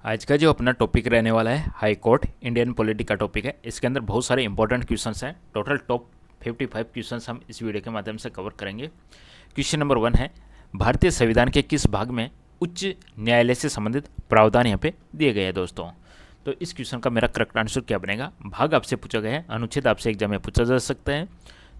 आज का जो अपना टॉपिक रहने वाला है हाई कोर्ट इंडियन पॉलिटी का टॉपिक है। इसके अंदर बहुत सारे इंपॉर्टेंट क्वेश्चंस हैं। टोटल टॉप 55 क्वेश्चंस हम इस वीडियो के माध्यम से कवर करेंगे। क्वेश्चन नंबर 1 है, भारतीय संविधान के किस भाग में उच्च न्यायालय से संबंधित प्रावधान यहाँ पे दिए गए हैं दोस्तों। तो इस क्वेश्चन का मेरा करेक्ट आंसर क्या बनेगा। भाग आपसे पूछा गया है, अनुच्छेद आपसे एग्जाम में पूछा जा सकता है।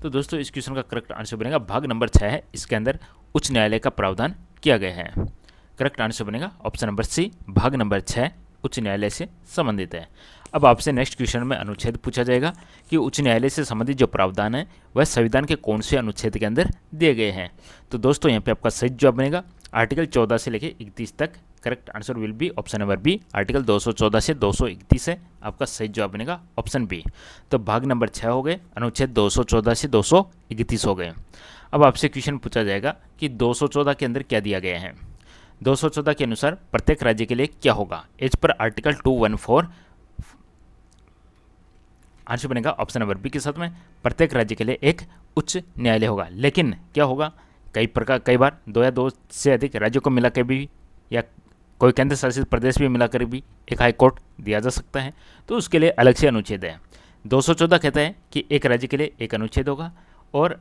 तो दोस्तों इस क्वेश्चन का करेक्ट आंसर बनेगा भाग नंबर 6 है, इसके अंदर उच्च न्यायालय का प्रावधान किया गया है। करेक्ट आंसर बनेगा ऑप्शन नंबर सी, भाग नंबर 6 उच्च न्यायालय से संबंधित है। अब आपसे नेक्स्ट क्वेश्चन में अनुच्छेद पूछा जाएगा कि उच्च न्यायालय से संबंधित जो प्रावधान है वह संविधान के कौन से अनुच्छेद के अंदर दिए गए हैं। तो दोस्तों यहाँ पे आपका सही जवाब बनेगा आर्टिकल 14 से लेकर 31 तक। Correct answer will be option number B, article 214 से 231 है आपका सही जवाब बनेगा ऑप्शन बी। तो भाग नंबर 6 हो गए, अनुच्छेद 214 से 231 हो गए। अब आपसे क्वेश्चन पूछा जाएगा कि 214 के अंदर क्या दिया गया है। 214 के अनुसार प्रत्येक राज्य के लिए क्या होगा। एज पर आर्टिकल 214 आंसर बनेगा ऑप्शन नंबर बी के साथ में प्रत्येक राज्य के लिए एक उच्च न्यायालय होगा। लेकिन क्या होगा, कई बार दो या दो से अधिक राज्यों को मिलाकर भी या कोई केंद्र शासित प्रदेश भी मिलाकर भी एक हाई कोर्ट दिया जा सकता है। तो उसके लिए अलग से अनुच्छेद है। 214 कहता है कि एक राज्य के लिए एक अनुच्छेद होगा। और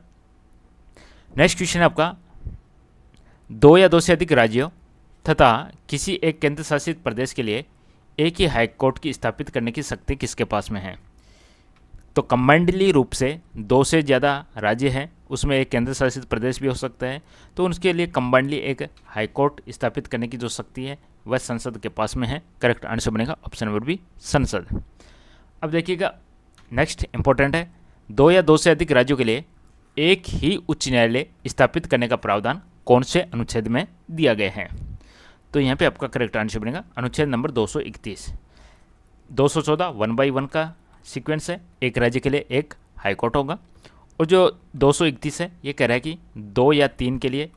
नेक्स्ट क्वेश्चन है आपका, दो या दो से अधिक राज्यों तथा किसी एक केंद्र शासित प्रदेश के लिए एक ही हाई कोर्ट की स्थापित करने की शक्ति किसके पास में है। तो कंबाइंडली रूप से दो से ज़्यादा राज्य हैं, उसमें एक केंद्र शासित प्रदेश भी हो सकता है, तो उनके लिए कंबाइंडली एक हाई कोर्ट स्थापित करने की जो शक्ति है वह संसद के पास में है। करेक्ट आंसर बनेगा ऑप्शन नंबर बी, संसद। अब देखिएगा नेक्स्ट इंपॉर्टेंट है, दो या दो से अधिक राज्यों के लिए एक ही उच्च न्यायालय स्थापित करने का प्रावधान कौन से अनुच्छेद में दिया गया है। तो यहाँ पे आपका करेक्ट आंसर बनेगा अनुच्छेद नंबर 231। 214 1/1 का सीक्वेंस है, एक राज्य के लिए एक हाई कोर्ट होगा। और जो 231 है ये कह रहा है कि दो या तीन के लिए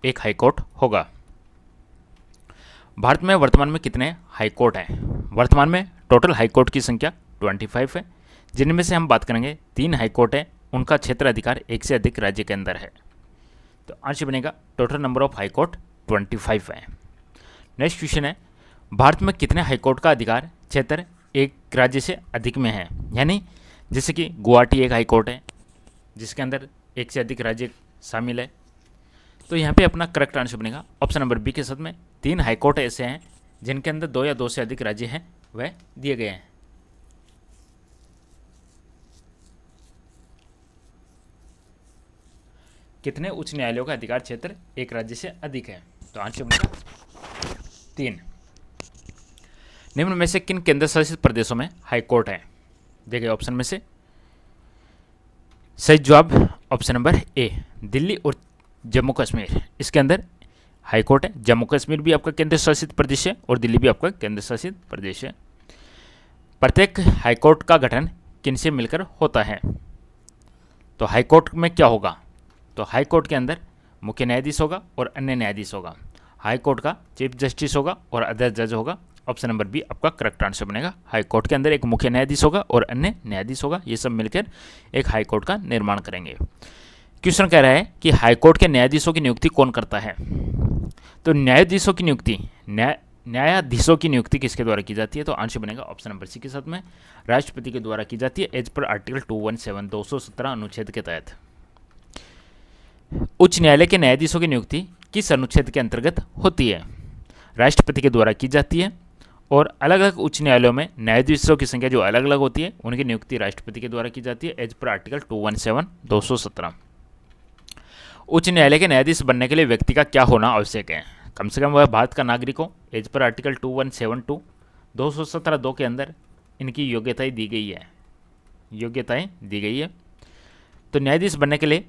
एक हाई कोर्ट होगा। भारत में वर्तमान में कितने हाई कोर्ट हैं। वर्तमान में टोटल हाई कोर्ट की संख्या 25 है, जिनमें से हम बात करेंगे 3 हाई कोर्ट है, उनका क्षेत्र अधिकार एक से अधिक राज्य के अंदर है। तो आंसर बनेगा total number of high court 25 है। नेक्स्ट क्वेश्चन है, भारत में कितने हाई कोर्ट का अधिकार क्षेत्र एक राज्य से अधिक में है। यानी जैसे कि गुवाहाटी एक हाई कोर्ट है जिसके अंदर एक से अधिक राज्य शामिल है। तो यहाँ पे अपना करेक्ट आंसर बनेगा ऑप्शन नंबर बी के साथ में 3 हाई कोर्ट ऐसे हैं जिनके अंदर दो या दो से अधिक राज्य हैं वह दिए गए हैं। कितने उच्च न्यायालयों का अधिकार क्षेत्र एक राज्य से अधिक है। तो आंसर बनेगा 3। निम्न में से किन केंद्र शासित प्रदेशों में हाई कोर्ट है। देखिए ऑप्शन में से सही जवाब ऑप्शन नंबर ए, दिल्ली और जम्मू कश्मीर। इसके अंदर हाई कोर्ट है। जम्मू कश्मीर भी आपका केंद्र शासित प्रदेश है और दिल्ली भी आपका केंद्र शासित प्रदेश है। प्रत्येक हाई कोर्ट का गठन किनसे मिलकर होता है। तो हाई कोर्ट में क्या होगा, तो हाई कोर्ट के अंदर मुख्य न्यायाधीश होगा और अन्य न्यायाधीश होगा। हाई कोर्ट का चीफ जस्टिस होगा और अदर जज होगा। ऑप्शन नंबर बी आपका करेक्ट आंसर बनेगा। हाई कोर्ट के अंदर एक मुख्य न्यायाधीश होगा और अन्य न्यायाधीश होगा, ये सब मिलकर एक हाई कोर्ट का निर्माण करेंगे। क्वेश्चन कह रहा है कि हाई कोर्ट के न्यायाधीशों की नियुक्ति कौन करता है। तो न्यायाधीशों की नियुक्ति किसके द्वारा की जाती है। तो आंसर बनेगा ऑप्शन नंबर सी के साथ में राष्ट्रपति के द्वारा की जाती है, एज पर आर्टिकल 217 217 अनुच्छेद के तहत। उच्च न्यायालय के न्यायाधीशों की नियुक्ति किस अनुच्छेद के अंतर्गत होती है। राष्ट्रपति के द्वारा की जाती है। और अलग अलग उच्च न्यायालयों में न्यायाधीशों की संख्या जो अलग अलग होती है उनकी नियुक्ति राष्ट्रपति के द्वारा की जाती है, एज पर आर्टिकल 217 217। उच्च न्यायालय के न्यायाधीश बनने के लिए व्यक्ति का क्या होना आवश्यक है। कम से कम वह भारत का नागरिक हो, एज पर आर्टिकल 2172 217 2 के अंदर इनकी योग्यताएं दी गई है। तो न्यायाधीश बनने के लिए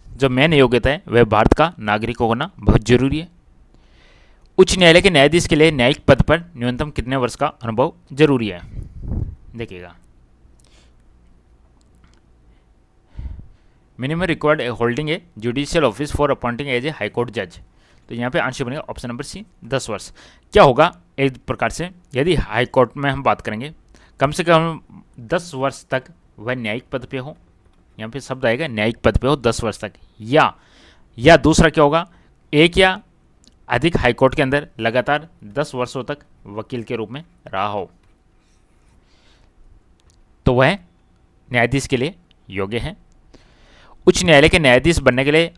जो मेन योग्यता है वह भारत का नागरिक होना बहुत जरूरी है। उच्च न्यायालय के न्यायाधीश के लिए न्यायिक पद पर न्यूनतम कितने वर्ष का अनुभव जरूरी है। देखिएगा, minimum required holding a judicial office for appointing as a high court जज। तो यहाँ पे आंसर बनेगा ऑप्शन नंबर सी 10 वर्ष। क्या होगा एक प्रकार से, यदि हाई कोर्ट में हम बात करेंगे कम से कम 10 वर्ष तक वह न्यायिक पद पे हो। यहाँ पे शब्द आएगा न्यायिक पद पे हो 10 वर्ष तक, या दूसरा क्या होगा, एक या अधिक हाईकोर्ट के अंदर लगातार 10 वर्षों तक वकील के रूप में रहा हो तो वह न्यायाधीश के लिए योग्य है। उच्च न्यायालय के न्यायाधीश बनने के लिए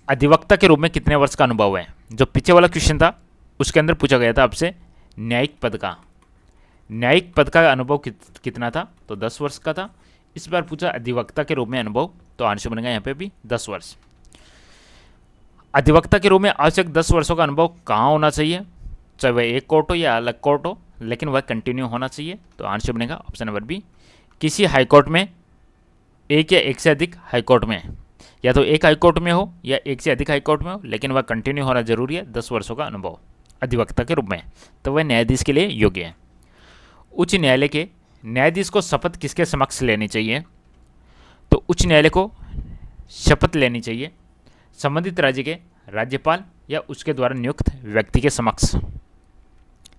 अधिवक्ता के रूप में कितने वर्ष का अनुभव है? जो पीछे वाला क्वेश्चन था उसके अंदर पूछा गया था आपसे न्यायिक पद का अनुभव कितना था? तो 10 वर्ष का था। इस बार पूछा अधिवक्ता के रूप में अनुभव, तो आंसर बनेगा यहाँ पे भी 10 वर्ष। अधिवक्ता के रूप में आवश्यक 10 वर्षों का अनुभव कहाँ होना चाहिए? चाहे वह एक कोर्ट हो या अलग कोर्ट हो, लेकिन वह कंटिन्यू होना चाहिए। तो आंसर बनेगा ऑप्शन नंबर बी, किसी हाईकोर्ट में, एक या एक से अधिक हाईकोर्ट में, या तो एक हाईकोर्ट में हो या एक से अधिक हाईकोर्ट में हो, लेकिन वह कंटिन्यू होना जरूरी है। 10 वर्षों का अनुभव अधिवक्ता के रूप में, तो वह न्यायाधीश के लिए योग्य है। उच्च न्यायालय के न्यायाधीश को शपथ किसके समक्ष लेनी चाहिए? तो उच्च न्यायालय को शपथ लेनी चाहिए संबंधित राज्य के राज्यपाल या उसके द्वारा नियुक्त व्यक्ति के समक्ष,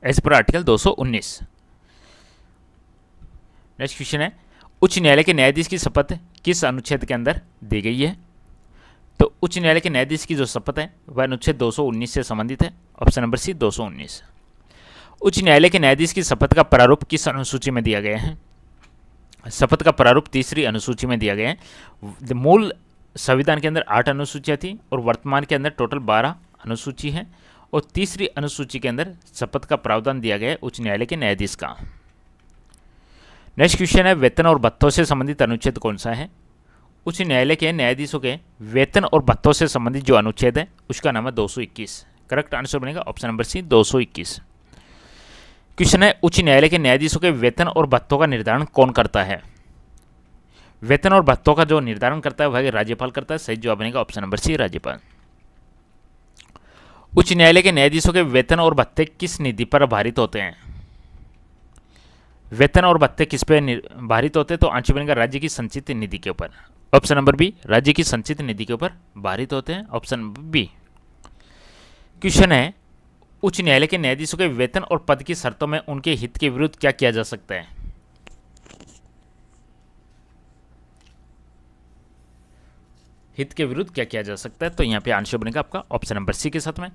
as per article 219। Next question है, उच्च न्यायालय के न्यायाधीश की शपथ किस अनुच्छेद के अंदर दी गई है? तो उच्च न्यायालय के न्यायाधीश की जो शपथ है वह अनुच्छेद 219 से संबंधित है। Option number C 219। उच्च न्यायालय के न्यायाधीश की शपथ का प्रारूप किस अनुसूची में दिया गया है? शपथ का प्रारूप 3री अनुसूची में दिया गया है। मूल संविधान के अंदर 8 अनुसूचियाँ थी और वर्तमान के अंदर टोटल 12 अनुसूची है, और 3री अनुसूची के अंदर शपथ का प्रावधान दिया गया है उच्च न्यायालय के न्यायाधीश का। नेक्स्ट क्वेश्चन है, वेतन और भत्तों से संबंधित अनुच्छेद कौन सा है? उच्च न्यायालय के न्यायाधीशों के वेतन और भत्तों से संबंधित जो अनुच्छेद है उसका नाम है 221। करेक्ट आंसर बनेगा ऑप्शन नंबर सी 221। क्वेश्चन है, उच्च न्यायालय के न्यायाधीशों के वेतन और भत्तों का निर्धारण कौन करता है? वेतन और भत्तों का जो निर्धारण करता है वह राज्यपाल करता है। सही जवाब बनेगा ऑप्शन नंबर सी राज्यपाल। उच्च न्यायालय के न्यायाधीशों के वेतन और भत्ते किस निधि पर आधारित होते हैं? वेतन और भत्ते किस पे भारित होते हैं? तो आंसर बनेगा राज्य की संचित निधि के ऊपर। ऑप्शन नंबर बी, राज्य की संचित निधि के ऊपर भारित होते हैं। Option number B. क्वेश्चन है, उच्च न्यायालय के न्यायाधीशों के वेतन और पद की शर्तों में उनके हित के विरुद्ध क्या किया जा सकता है? हित के विरुद्ध क्या किया जा सकता है? तो यहाँ पे आंसर बनेगा आपका ऑप्शन नंबर सी के साथ में,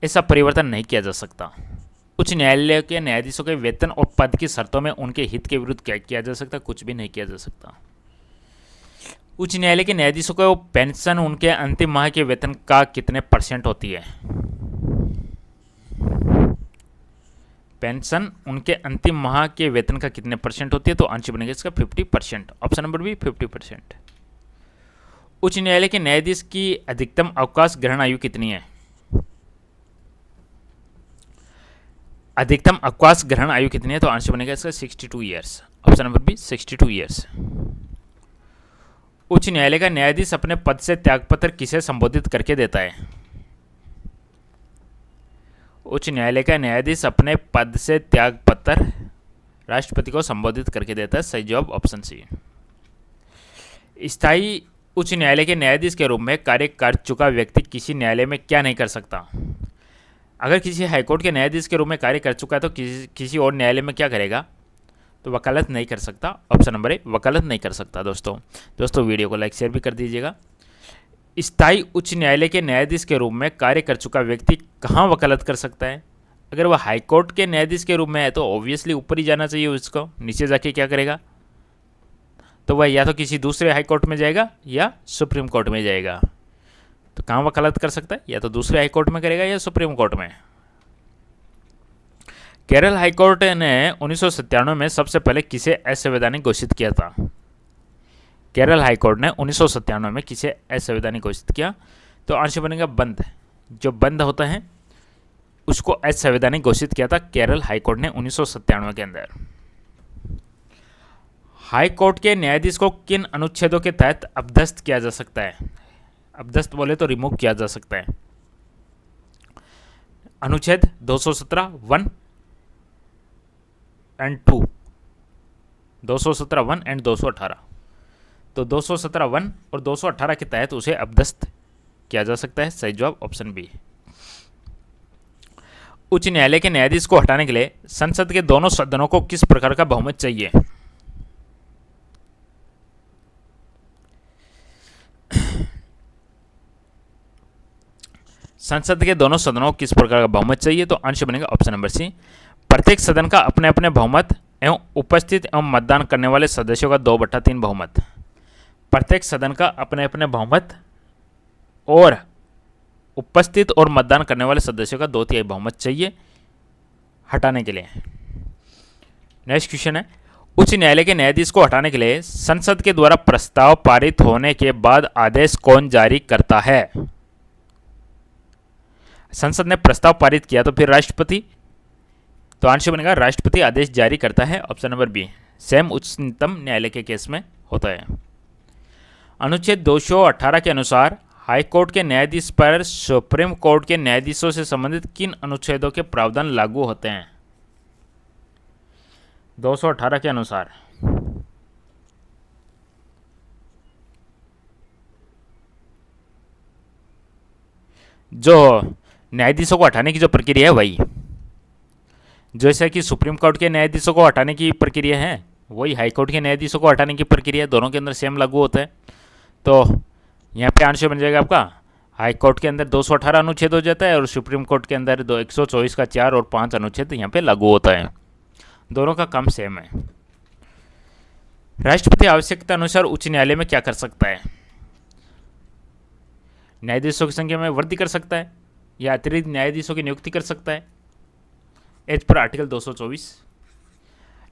ऐसा परिवर्तन नहीं किया जा सकता। उच्च न्यायालय के न्यायाधीशों के वेतन और पद की शर्तों में उनके हित के विरुद्ध क्या किया जा सकता? कुछ भी नहीं किया जा सकता। उच्च न्यायालय के न्यायाधीशों को पेंशन उनके अंतिम माह के वेतन का कितने % होती है? पेंशन उनके अंतिम माह के वेतन का कितने % होती है? तो आंसर बनेगा इसका 50%। Option number B 50%। उच्च न्यायालय के न्यायाधीश की अधिकतम अवकाश ग्रहण आयु कितनी है? अधिकतम अवकाश ग्रहण आयु कितनी है? तो आंसर बनेगा इसका 62 years. Option number B 62 years. उच्च न्यायालय का न्यायाधीश अपने पद से त्यागपत्र किसे संबोधित करके देता है? उच्च न्यायालय का न्यायाधीश अपने पद से त्यागपत्र राष्ट्रपति को संबोधित करके देता है। सही जवाब ऑप्शन सी। स्थायी उच्च न्यायालय के न्यायाधीश के रूप में कार्य कर चुका व्यक्ति किसी न्यायालय में क्या नहीं कर सकता? अगर किसी हाईकोर्ट के न्यायाधीश के रूप में कार्य कर चुका है तो किसी और न्यायालय में क्या करेगा? तो वकालत नहीं कर सकता। ऑप्शन नंबर ए वकालत नहीं कर सकता। दोस्तों वीडियो को लाइक शेयर भी कर दीजिएगा। स्थायी उच्च न्यायालय के न्यायाधीश के रूप में कार्य कर चुका व्यक्ति कहाँ वकालत कर सकता है? अगर वह हाईकोर्ट के न्यायाधीश के रूप में है तो ऑब्वियसली ऊपर ही जाना चाहिए उसको, नीचे जाके क्या करेगा? तो वह या तो किसी दूसरे हाईकोर्ट में जाएगा या सुप्रीम कोर्ट में जाएगा। तो कहाँ वकालत कर सकता है? या तो दूसरे हाईकोर्ट में करेगा या सुप्रीम कोर्ट में। केरल हाईकोर्ट ने 1997 में सबसे पहले किसे असंवैधानिक घोषित किया था? केरल हाईकोर्ट ने 1997 में किसे असंवैधानिक घोषित किया? तो आंसर बनेगा बंद। जो बंद होता है उसको असंवैधानिक घोषित किया था केरल हाईकोर्ट ने 1997 के अंदर। हाईकोर्ट के न्यायाधीश को किन अनुच्छेदों के तहत अपदस्थ किया जा सकता है? अपदस्थ बोले तो रिमूव किया जा सकता है। अनुच्छेद 217 1 एंड 2, 217 1 एंड 218। तो 217 1 और 218 के तहत उसे अपदस्थ किया जा सकता है। सही जवाब ऑप्शन बी। उच्च न्यायालय के न्यायाधीश को हटाने के लिए संसद के दोनों सदनों को किस प्रकार का बहुमत चाहिए? संसद के दोनों सदनों को किस प्रकार का बहुमत चाहिए? तो आंसर बनेगा ऑप्शन नंबर सी, प्रत्येक सदन का अपने अपने बहुमत एवं उपस्थित एवं मतदान करने वाले सदस्यों का 2/3 बहुमत। प्रत्येक सदन का अपने अपने बहुमत और उपस्थित और मतदान करने वाले सदस्यों का 2/3 बहुमत चाहिए हटाने के लिए। नेक्स्ट क्वेश्चन है, उच्च न्यायालय के न्यायाधीश को हटाने के लिए संसद के द्वारा प्रस्ताव पारित होने के बाद आदेश कौन जारी करता है? संसद ने प्रस्ताव पारित किया तो फिर राष्ट्रपति, तो आंसर बनेगा राष्ट्रपति आदेश जारी करता है, ऑप्शन नंबर बी। सेम उच्चतम न्यायालय के केस में होता है। अनुच्छेद 218 के अनुसार हाईकोर्ट के न्यायाधीश पर सुप्रीम कोर्ट के न्यायाधीशों से संबंधित किन अनुच्छेदों के प्रावधान लागू होते हैं? 218 के अनुसार जो न्यायाधीशों को हटाने की जो प्रक्रिया है वही, जैसे कि सुप्रीम कोर्ट के न्यायाधीशों को हटाने की प्रक्रिया है वही हाई कोर्ट के न्यायाधीशों को हटाने की प्रक्रिया, दोनों के अंदर सेम लागू होता है। तो यहाँ पे आंसर बन जाएगा आपका हाई कोर्ट के अंदर 218 अनुच्छेद हो जाता है और सुप्रीम कोर्ट के अंदर 124 का 4 और 5 अनुच्छेद यहाँ पे लागू होता है, दोनों का काम सेम है। राष्ट्रपति आवश्यकता अनुसार उच्च न्यायालय में क्या कर सकता है? न्यायाधीशों की संख्या में वृद्धि कर सकता है या अतिरिक्त न्यायाधीशों की नियुक्ति कर सकता है एज पर आर्टिकल 224।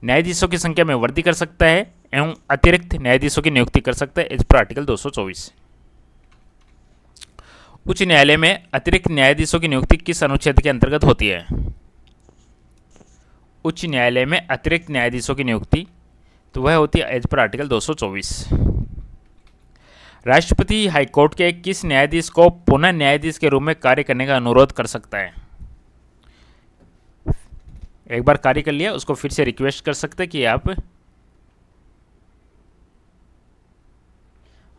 न्यायाधीशों की संख्या में वृद्धि कर सकता है एवं अतिरिक्त न्यायाधीशों की नियुक्ति कर सकता है एज पर आर्टिकल 224। उच्च न्यायालय में अतिरिक्त न्यायाधीशों की नियुक्ति किस अनुच्छेद के अंतर्गत होती है? उच्च न्यायालय में अतिरिक्त न्यायाधीशों की नियुक्ति तो वह होती है एज पर आर्टिकल 224। राष्ट्रपति हाईकोर्ट के किस न्यायाधीश को पुनः न्यायाधीश के रूप में कार्य करने का अनुरोध कर सकता है? एक बार कार्य कर लिया उसको फिर से रिक्वेस्ट कर सकते हैं कि आप,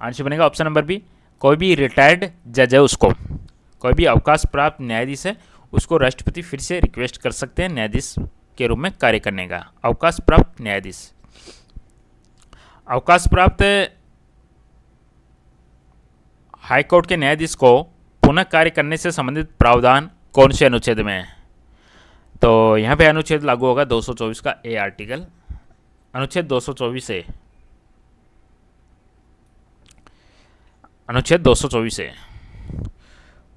आंसर बनेगा ऑप्शन नंबर बी, कोई भी रिटायर्ड जज है उसको, कोई भी अवकाश प्राप्त न्यायाधीश है उसको राष्ट्रपति फिर से रिक्वेस्ट कर सकते हैं न्यायाधीश के रूप में कार्य करने का। अवकाश प्राप्त न्यायाधीश, अवकाश प्राप्त हाईकोर्ट के न्यायाधीश को पुनः कार्य करने से संबंधित प्रावधान कौन से अनुच्छेद में है? तो यहाँ पे अनुच्छेद लागू होगा 224 का ए आर्टिकल, अनुच्छेद 224 ए, अनुच्छेद 224 ए।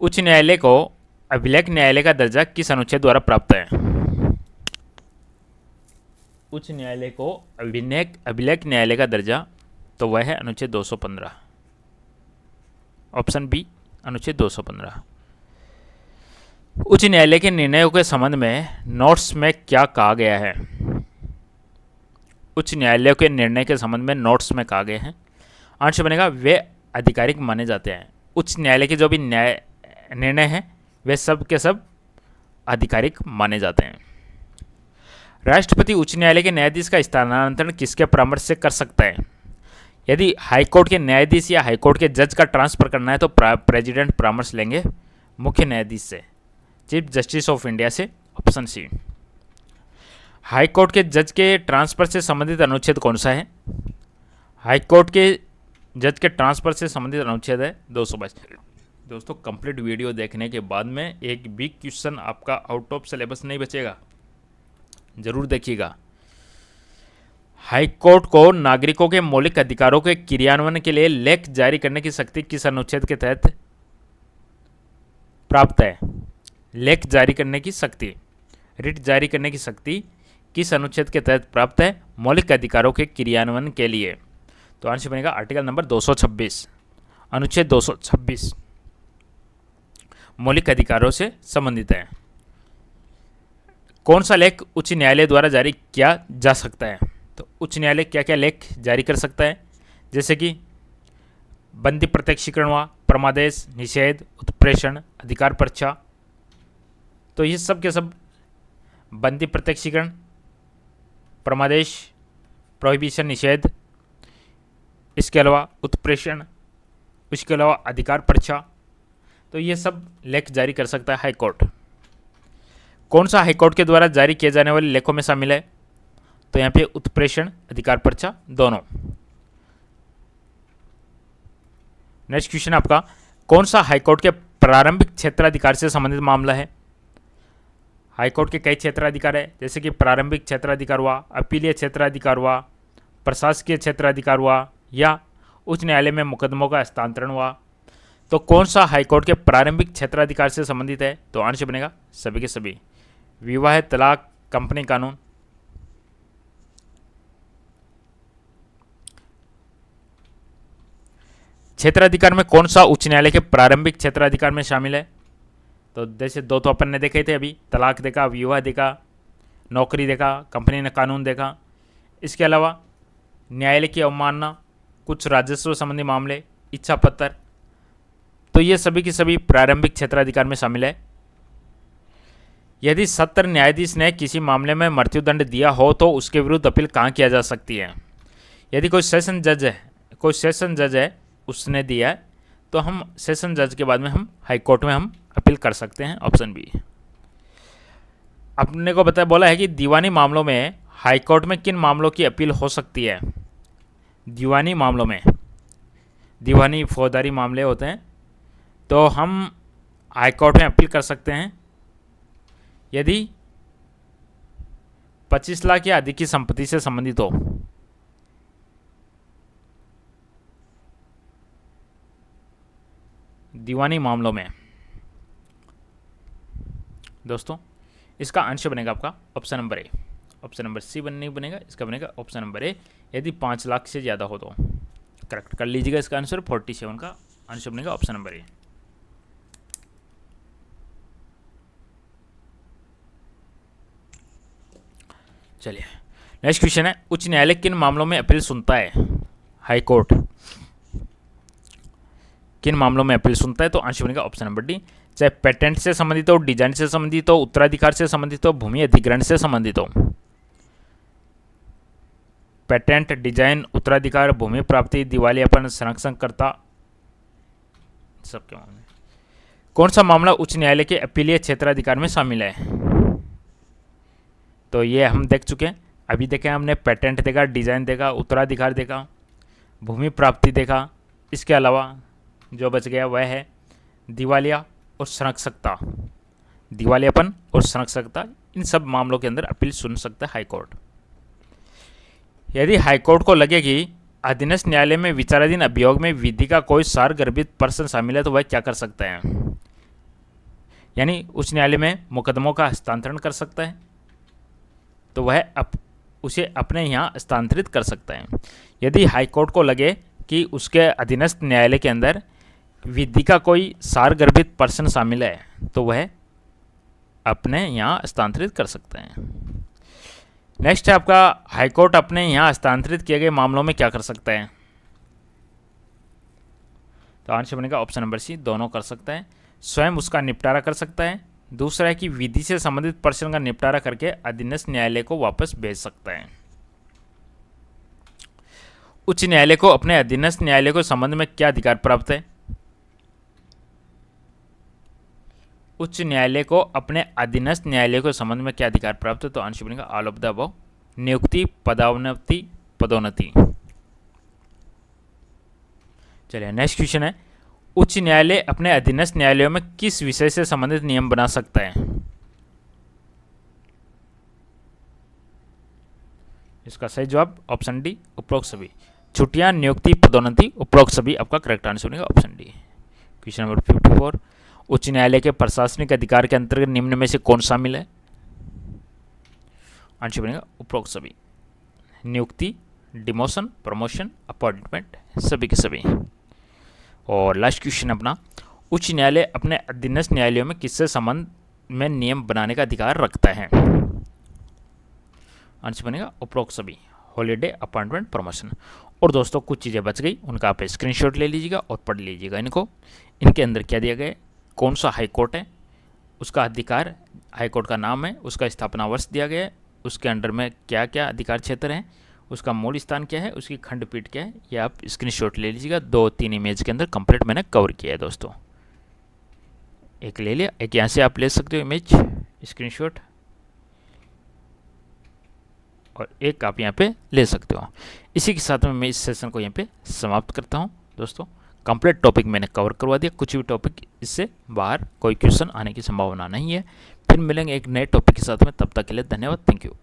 उच्च न्यायालय को अभिलेख न्यायालय का दर्जा किस अनुच्छेद द्वारा प्राप्त है? उच्च न्यायालय को अभिलेख न्यायालय का दर्जा तो वह है अनुच्छेद 215, ऑप्शन बी अनुच्छेद 215। उच्च न्यायालय के निर्णयों के संबंध में नोट्स में क्या कहा गया है? उच्च न्यायालय के निर्णय के संबंध में नोट्स में कहा गया है, आंसर बनेगा वे आधिकारिक माने जाते हैं। उच्च न्यायालय के जो भी निर्णय हैं वे सब के सब आधिकारिक माने जाते हैं। राष्ट्रपति उच्च न्यायालय के न्यायाधीश का स्थानांतरण किसके परामर्श से कर सकता है? यदि हाईकोर्ट के न्यायाधीश या हाईकोर्ट के जज का ट्रांसफर करना है तो प्रेसिडेंट परामर्श लेंगे मुख्य न्यायाधीश से, चीफ जस्टिस ऑफ इंडिया से, ऑप्शन सी। हाईकोर्ट के जज के ट्रांसफर से संबंधित अनुच्छेद कौन सा है? हाईकोर्ट के जज के ट्रांसफर से संबंधित अनुच्छेद है 222। दोस्तों कंप्लीट वीडियो देखने के बाद में एक भी क्वेश्चन आपका आउट ऑफ सिलेबस नहीं बचेगा, जरूर देखिएगा। हाईकोर्ट को नागरिकों के मौलिक अधिकारों के क्रियान्वयन के लिए लेख जारी करने की शक्ति किस अनुच्छेद के तहत प्राप्त है? लेख जारी करने की शक्ति, रिट जारी करने की शक्ति किस अनुच्छेद के तहत प्राप्त है मौलिक अधिकारों के क्रियान्वयन के लिए? तो आंसर बनेगा आर्टिकल नंबर 226, अनुच्छेद 226 मौलिक अधिकारों से संबंधित है। कौन सा लेख उच्च न्यायालय द्वारा जारी किया जा सकता है? तो उच्च न्यायालय क्या क्या लेख जारी कर सकता है? जैसे कि बंदी प्रत्यक्षीकरण हुआ, परमादेश, निषेध, उत्प्रेषण, अधिकार पर्चा, तो ये सब के सब बंदी प्रत्यक्षीकरण, परमादेश, प्रोहिबिशन, निषेध, इसके अलावा उत्प्रेषण, इसके अलावा अधिकार पर्चा, तो ये सब लेख जारी कर सकता है हाईकोर्ट। कौन सा हाईकोर्ट के द्वारा जारी किए जाने वाले लेखों में शामिल है? तो यहाँ पे उत्प्रेषण, अधिकार पर्चा दोनों। नेक्स्ट क्वेश्चन आपका, कौन सा हाईकोर्ट के प्रारंभिक क्षेत्राधिकार से संबंधित मामला है। हाईकोर्ट के कई क्षेत्राधिकार है, जैसे कि प्रारंभिक क्षेत्राधिकार हुआ, अपीलीय क्षेत्राधिकार हुआ, प्रशासकीय क्षेत्राधिकार हुआ, या उच्च न्यायालय में मुकदमों का हस्तांतरण हुआ। तो कौन सा हाईकोर्ट के प्रारंभिक क्षेत्राधिकार से संबंधित है? तो आंसर बनेगा सभी के सभी। विवाह, तलाक, कंपनी कानून। क्षेत्राधिकार में कौन सा उच्च न्यायालय के प्रारंभिक क्षेत्राधिकार में शामिल है? तो जैसे दो तो अपन ने देखे थे अभी, तलाक देखा, विवाह देखा, नौकरी देखा, कंपनी ने कानून देखा। इसके अलावा न्यायालय की अवमानना, कुछ राजस्व संबंधी मामले, इच्छा पत्र, तो ये सभी की सभी प्रारंभिक क्षेत्राधिकार में शामिल है। यदि सत्र न्यायाधीश ने किसी मामले में मृत्युदंड दिया हो तो उसके विरुद्ध अपील कहाँ किया जा सकती है? यदि कोई सेशन जज है उसने दिया है, तो हम सेशन जज के बाद में हम हाई कोर्ट में हम अपील कर सकते हैं। Option B. अपने को बोला है कि दीवानी मामलों में हाई कोर्ट में किन मामलों की अपील हो सकती है? दीवानी मामलों में, दीवानी फौजदारी मामले होते हैं, तो हम हाई कोर्ट में अपील कर सकते हैं यदि 25 लाख या अधिक की संपत्ति से संबंधित हो। दीवानी मामलों में दोस्तों, इसका आंसर बनेगा आपका option number A. Option number C नहीं बनेगा, इसका बनेगा ऑप्शन नंबर ए। यदि 5 लाख से ज़्यादा हो तो करेक्ट कर लीजिएगा। इसका आंसर 47 का आंसर बनेगा ऑप्शन नंबर ए। चलिए नेक्स्ट क्वेश्चन है, उच्च न्यायालय किन मामलों में अपील सुनता है? हाई कोर्ट किन मामलों में अपील सुनता है? तो आंसर बनेगा ऑप्शन नंबर डी। चाहे पेटेंट से संबंधित हो, डिजाइन से संबंधित हो, उत्तराधिकार से संबंधित हो, भूमि अधिग्रहण से संबंधित हो। पेटेंट, डिजाइन, उत्तराधिकार, भूमि प्राप्ति, दिवालियापन, संरक्षणकर्ता, सबके मामले। कौन सा मामला उच्च न्यायालय के अपीलीय क्षेत्राधिकार में शामिल है? तो ये हम देख चुके हैं, अभी देखे हमने पेटेंट देखा, डिजाइन देखा, उत्तराधिकार देखा, भूमि प्राप्ति देखा। इसके अलावा जो बच गया वह है दिवालिया और संरक्षकता, दिवालियापन और संरक्षकता। इन सब मामलों के अंदर अपील सुन सकता है हाई कोर्ट। यदि हाईकोर्ट को लगे कि अधीनस्थ न्यायालय में विचाराधीन अभियोग में विधि का कोई सारगर्भित प्रश्न शामिल है तो वह क्या कर सकता है? यानी उच्च न्यायालय में मुकदमों का हस्तांतरण कर सकता है, तो वह उसे अपने यहाँ हस्तांतरित कर सकता है। यदि हाईकोर्ट को लगे कि उसके अधीनस्थ न्यायालय के अंदर विधि का कोई सारगर्भित प्रश्न शामिल है तो वह अपने यहाँ हस्तांतरित कर सकते हैं। नेक्स्ट है आपका, हाईकोर्ट अपने यहाँ हस्तांतरित किए गए मामलों में क्या कर सकता है? तो आंसर बनेगा ऑप्शन नंबर सी, दोनों कर सकता है। स्वयं उसका निपटारा कर सकता है। दूसरा है कि विधि से संबंधित प्रश्न का निपटारा करके अधीनस्थ न्यायालय को वापस भेज सकता है। उच्च न्यायालय को अपने अधीनस्थ न्यायालय को संबंध में क्या अधिकार प्राप्त है? उच्च न्यायालय को अपने अधीनस्थ न्यायालय को संबंध में क्या अधिकार प्राप्त है? तो आंसर बनेगा ऑल ऑफ द अबव। नियुक्ति, पदावनति, पदोन्नति। चलिए नेक्स्ट क्वेश्चन है, उच्च न्यायालय अपने अधीनस्थ न्यायालयों में किस विषय से संबंधित नियम बना सकता है? इसका सही जवाब ऑप्शन डी, उपरोक्त सभी। छुट्टियां, नियुक्ति, पदोन्नति, उपरोक्त सभी आपका करेक्ट आंसर बनेगा ऑप्शन डी। क्वेश्चन नंबर 54, उच्च न्यायालय के प्रशासनिक अधिकार के अंतर्गत निम्न में से कौन शामिल है? आंसर बनेगा उपरोक्त सभी। नियुक्ति, डिमोशन, प्रमोशन, अपॉइंटमेंट, सभी के सभी। और लास्ट क्वेश्चन अपना, उच्च न्यायालय अपने अधीनस्थ न्यायालयों में किससे संबंध में नियम बनाने का अधिकार रखता है? आंसर बनेगा उपरोक्त सभी। Holiday, appointment, promotion. और दोस्तों कुछ चीज़ें बच गई, उनका आप स्क्रीनशॉट ले लीजिएगा और पढ़ लीजिएगा इनको। इनके अंदर क्या दिया गया है, कौन सा हाई कोर्ट है, उसका अधिकार, हाई कोर्ट का नाम है, उसका स्थापना वर्ष दिया गया है, उसके अंडर में क्या क्या अधिकार क्षेत्र हैं, उसका मूल स्थान क्या है, उसकी खंडपीठ क्या है, ये आप स्क्रीनशॉट ले लीजिएगा। 2-3 इमेज के अंदर कंप्लीट मैंने कवर किया है दोस्तों। एक ले लिया, एक यहाँ से आप ले सकते हो इमेज स्क्रीनशॉट, और एक आप यहाँ पे ले सकते हो। इसी के साथ में मैं इस सेशन को यहाँ पे समाप्त करता हूँ दोस्तों। कंप्लीट टॉपिक मैंने कवर करवा दिया, कुछ भी टॉपिक इससे बाहर कोई क्वेश्चन आने की संभावना नहीं है। फिर मिलेंगे एक नए टॉपिक के साथ में, तब तक के लिए धन्यवाद, थैंक यू।